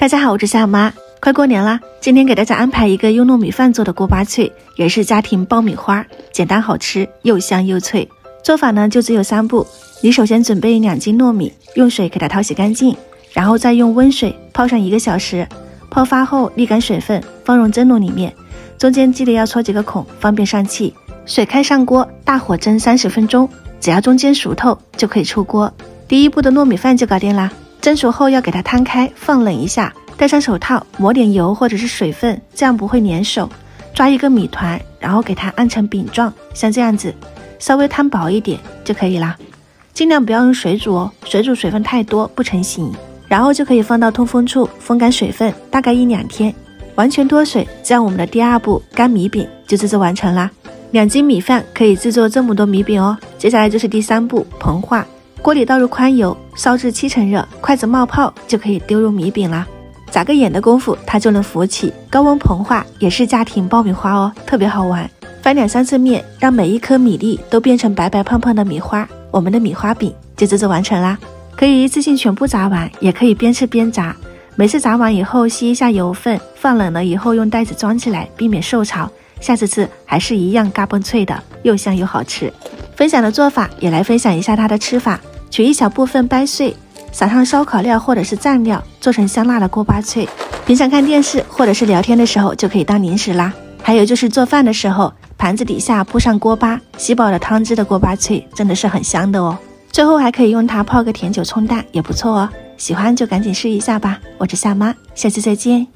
大家好，我是夏妈。快过年啦，今天给大家安排一个用糯米饭做的锅巴脆，也是家庭爆米花，简单好吃，又香又脆。做法呢就只有3步。你首先准备2斤糯米，用水给它淘洗干净，然后再用温水泡上1个小时。泡发后沥干水分，放入蒸笼里面，中间记得要戳几个孔，方便上气。水开上锅，大火蒸30分钟，只要中间熟透就可以出锅。第一步的糯米饭就搞定啦。蒸熟后要给它摊开，放冷一下，戴上手套，抹点油或者是水分，这样不会粘手。抓一个米团，然后给它按成饼状，像这样子，稍微摊薄一点就可以啦。尽量不要用水煮哦，水煮水分太多不成型。然后就可以放到通风处风干水分，大概1-2天，完全脱水，这样我们的第2步干米饼就制作完成啦。2斤米饭可以制作这么多米饼哦。接下来就是第3步膨化，锅里倒入宽油，烧至7成热，筷子冒泡就可以丢入米饼啦。眨个眼的功夫它就能浮起，高温膨化也是家庭爆米花哦，特别好玩。翻2-3次面，让每一颗米粒都变成白白胖胖的米花，我们的米花饼就制作完成啦。可以一次性全部炸完，也可以边吃边炸。每次炸完以后吸一下油分，放冷了以后用袋子装起来，避免受潮。下次吃还是一样嘎嘣脆的，又香又好吃。分享的做法也来分享一下它的吃法，取一小部分掰碎，撒上烧烤料或者是蘸料，做成香辣的锅巴脆。平常看电视或者是聊天的时候就可以当零食啦。还有就是做饭的时候，盘子底下铺上锅巴，吸饱了汤汁的锅巴脆真的是很香的哦。最后还可以用它泡个甜酒冲蛋，也不错哦。喜欢就赶紧试一下吧。我是夏妈，下次再见。